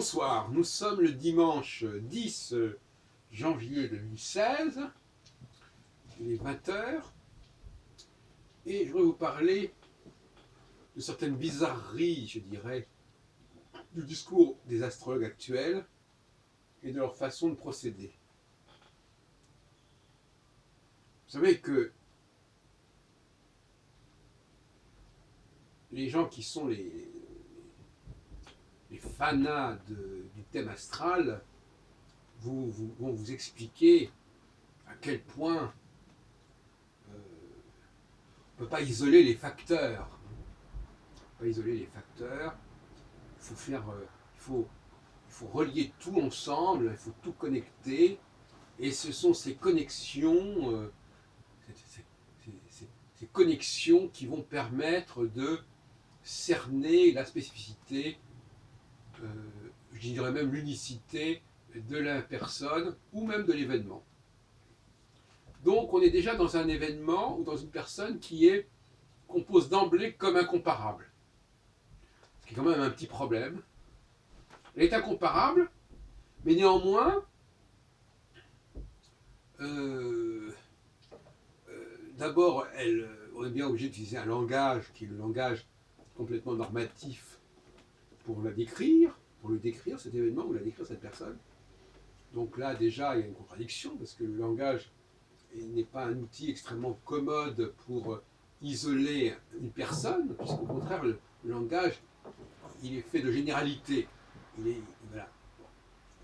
Bonsoir, nous sommes le dimanche 10 janvier 2016, il est 20 heures, et je voudrais vous parler de certaines bizarreries, je dirais, du discours des astrologues actuels et de leur façon de procéder. Vous savez que les gens qui sont les fanas du thème astral vont vous expliquer à quel point on ne peut pas isoler les facteurs. Il faut faire, il faut relier tout ensemble, il faut tout connecter, et ce sont ces connexions, ces connexions qui vont permettre de cerner la spécificité, je dirais même l'unicité de la personne ou même de l'événement. Donc on est déjà dans un événement ou dans une personne qu'on pose d'emblée comme incomparable. Ce qui est quand même un petit problème. Elle est incomparable, mais néanmoins, d'abord, on est bien obligé d'utiliser un langage qui est le langage complètement normatif pour le décrire, cet événement, ou la décrire cette personne. Donc là, déjà, il y a une contradiction, parce que le langage n'est pas un outil extrêmement commode pour isoler une personne, puisqu'au contraire, le langage, il est fait de généralité. Voilà.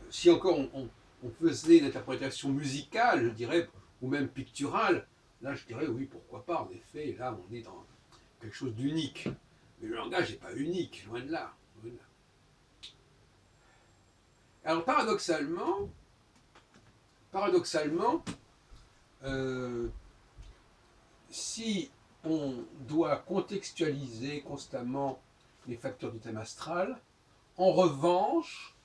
Si encore on faisait une interprétation musicale, je dirais, ou même picturale, là je dirais oui, pourquoi pas, en effet, là on est dans quelque chose d'unique. Mais le langage n'est pas unique, loin de là. Alors paradoxalement, si on doit contextualiser constamment les facteurs du thème astral, en revanche,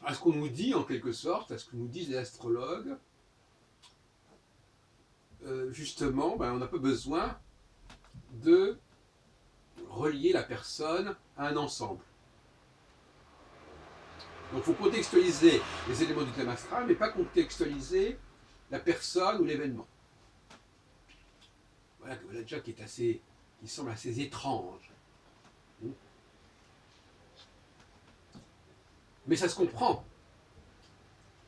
à ce qu'on nous dit en quelque sorte, à ce que nous disent les astrologues, justement, on n'a pas besoin de relier la personne à un ensemble. Donc il faut contextualiser les éléments du thème astral, mais pas contextualiser la personne ou l'événement. Voilà déjà qui semble assez étrange. Mais ça se comprend,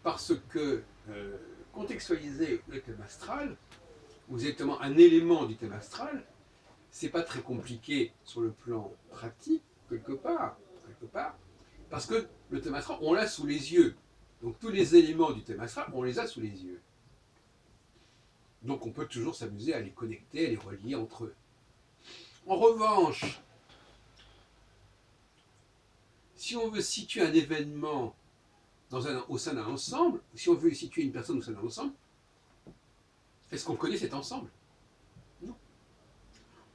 parce que contextualiser le thème astral, ou exactement un élément du thème astral, c'est pas très compliqué sur le plan pratique, quelque part, parce que le thème astral, on l'a sous les yeux. Donc tous les éléments du thème astral, on les a sous les yeux. Donc on peut toujours s'amuser à les connecter, à les relier entre eux. En revanche, si on veut situer un événement au sein d'un ensemble, si on veut situer une personne au sein d'un ensemble, est-ce qu'on connaît cet ensemble? Non.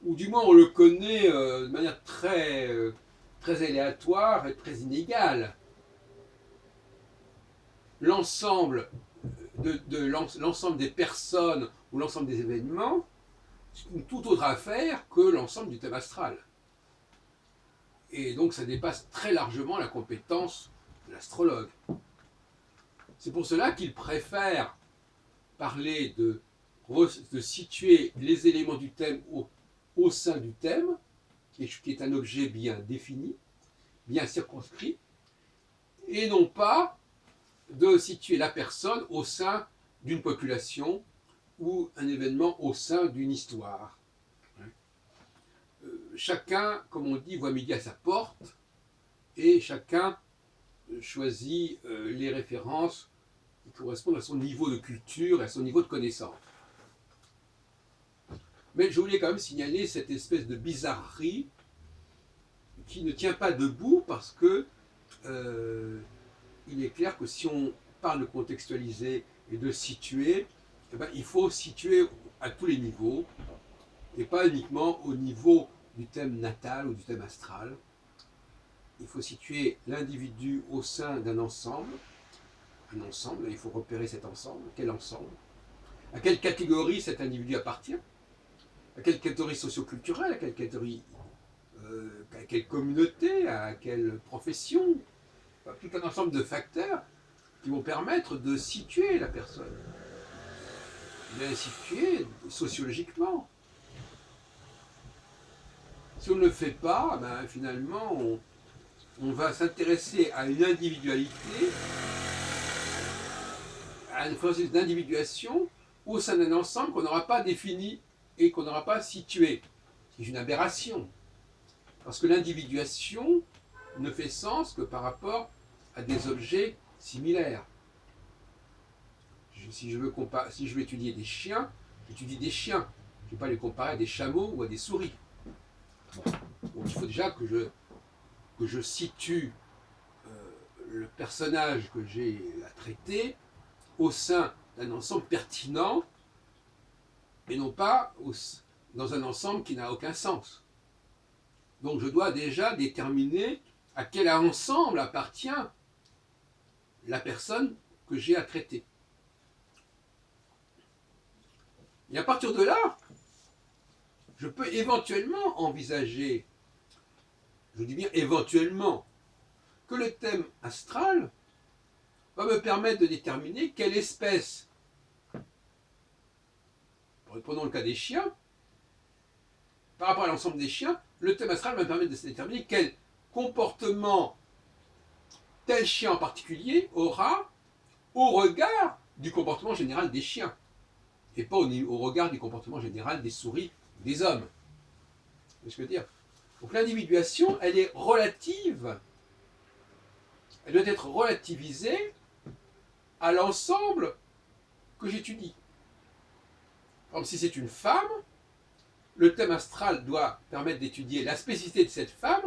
Ou du moins on le connaît de manière très aléatoire et très inégale. L'ensemble l'ensemble des personnes ou l'ensemble des événements, c'est une toute autre affaire que l'ensemble du thème astral. Et donc ça dépasse très largement la compétence de l'astrologue. C'est pour cela qu'il préfère parler de situer les éléments du thème au sein du thème, qui est un objet bien défini, bien circonscrit, et non pas de situer la personne au sein d'une population ou un événement au sein d'une histoire. Chacun, comme on dit, voit midi à sa porte, et chacun choisit les références qui correspondent à son niveau de culture et à son niveau de connaissance. Mais je voulais quand même signaler cette espèce de bizarrerie qui ne tient pas debout, parce que il est clair que si on parle de contextualiser et de situer, il faut situer à tous les niveaux, et pas uniquement au niveau du thème natal ou du thème astral. Il faut situer l'individu au sein d'un ensemble. Un ensemble, il faut repérer cet ensemble. Quel ensemble? À quelle catégorie cet individu appartient? À quelle catégorie socio-culturelle? À quelle communauté? À quelle profession? tout un ensemble de facteurs qui vont permettre de situer la personne, de la situer sociologiquement. Si on ne le fait pas, ben, finalement, on va s'intéresser à une individualité, à une processus d'individuation au sein d'un ensemble qu'on n'aura pas défini et qu'on n'aura pas situé. C'est une aberration. Parce que l'individuation ne fait sens que par rapport à des objets similaires. Si je veux étudier des chiens, j'étudie des chiens. Je ne vais pas les comparer à des chameaux ou à des souris. Bon. Donc il faut déjà que je situe le personnage que j'ai à traiter au sein d'un ensemble pertinent et non pas dans un ensemble qui n'a aucun sens. Donc je dois déjà déterminer à quel ensemble appartient la personne que j'ai à traiter. Et à partir de là, je peux éventuellement envisager, je dis bien éventuellement, que le thème astral va me permettre de déterminer quelle espèce, prenons le cas des chiens, par rapport à l'ensemble des chiens, le thème astral va me permettre de déterminer quel comportement tel chien en particulier aura au regard du comportement général des chiens, et pas au regard du comportement général des souris ou des hommes. C'est ce que je veux dire. Donc l'individuation, elle est relative, elle doit être relativisée à l'ensemble que j'étudie. Par exemple, si c'est une femme, le thème astral doit permettre d'étudier la spécificité de cette femme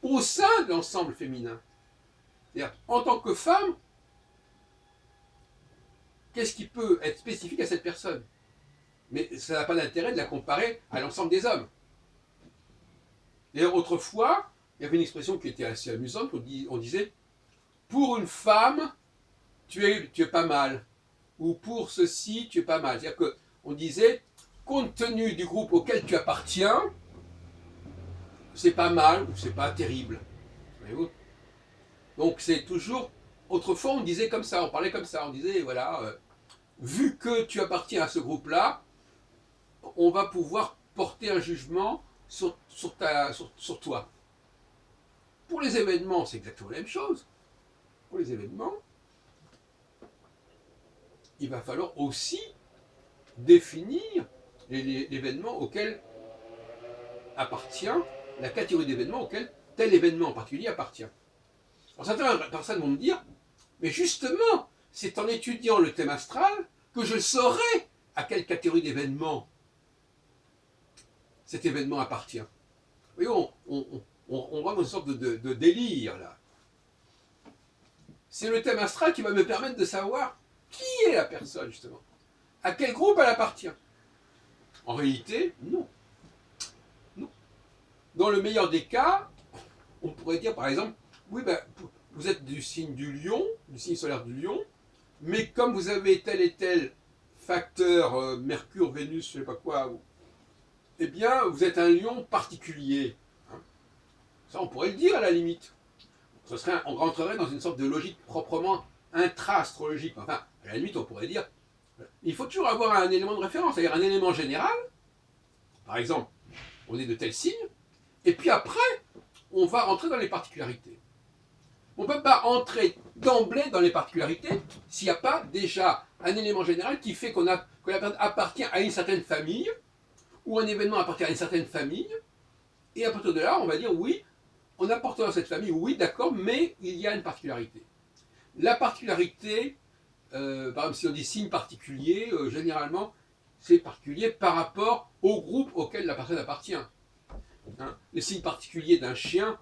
au sein de l'ensemble féminin. C'est-à-dire, en tant que femme, qu'est-ce qui peut être spécifique à cette personne? Mais ça n'a pas d'intérêt de la comparer à l'ensemble des hommes. D'ailleurs, autrefois, il y avait une expression qui était assez amusante, on disait « pour une femme, tu es pas mal » ou « pour ceci, tu es pas mal ». C'est-à-dire qu'on disait « compte tenu du groupe auquel tu appartiens, c'est pas mal ou c'est pas terrible ». Voyez-vous? Donc c'est toujours... Autrefois, on disait comme ça, on parlait comme ça, on disait, voilà, vu que tu appartiens à ce groupe-là, on va pouvoir porter un jugement sur toi. Pour les événements, c'est exactement la même chose. Pour les événements, il va falloir aussi définir l'événement auquel appartient, la catégorie d'événements auquel tel événement en particulier appartient. Alors certaines personnes vont me dire, mais justement, c'est en étudiant le thème astral que je saurai à quelle catégorie d'événements cet événement appartient. Vous voyez, on va dans une sorte de délire là. C'est le thème astral qui va me permettre de savoir qui est la personne justement. À quel groupe elle appartient. En réalité, non. Non. Dans le meilleur des cas, on pourrait dire par exemple, oui, ben, vous êtes du signe du lion, du signe solaire du lion, mais comme vous avez tel et tel facteur, Mercure, Vénus, je ne sais pas quoi, eh bien, vous êtes un lion particulier. Hein. Ça, on pourrait le dire à la limite. On rentrerait dans une sorte de logique proprement intra-astrologique. Enfin, à la limite, on pourrait dire, il faut toujours avoir un élément de référence, c'est-à-dire un élément général. Par exemple, on est de tel signe, et puis après, on va rentrer dans les particularités. On ne peut pas entrer d'emblée dans les particularités s'il n'y a pas déjà un élément général qui fait que la personne appartient à une certaine famille, ou un événement appartient à une certaine famille, et à partir de là, on va dire oui, on appartient à cette famille, oui, d'accord, mais il y a une particularité. La particularité, par exemple, si on dit signe particulier, généralement, c'est particulier par rapport au groupe auquel la personne appartient. Hein, le signe particulier d'un chien,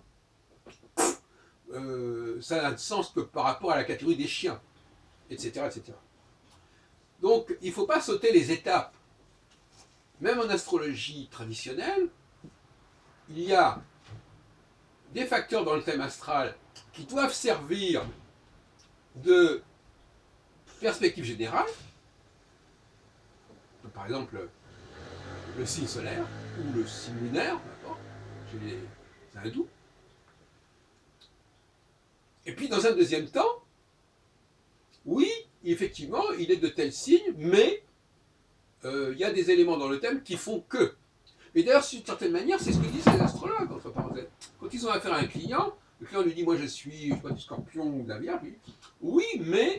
ça n'a de sens que par rapport à la catégorie des chiens, etc. etc. Donc, il ne faut pas sauter les étapes. Même en astrologie traditionnelle, il y a des facteurs dans le thème astral qui doivent servir de perspective générale. Par exemple, le signe solaire ou le signe lunaire, n'importe, chez les hindous. Et puis dit dans un deuxième temps, oui, effectivement, il est de tel signe, mais il y a des éléments dans le thème qui font que. Et d'ailleurs, d'une certaine manière, c'est ce que disent les astrologues, entre parenthèses. Quand ils ont affaire à un client, le client lui dit, moi je suis, je sais pas, du scorpion ou de la vierge, il dit, oui, mais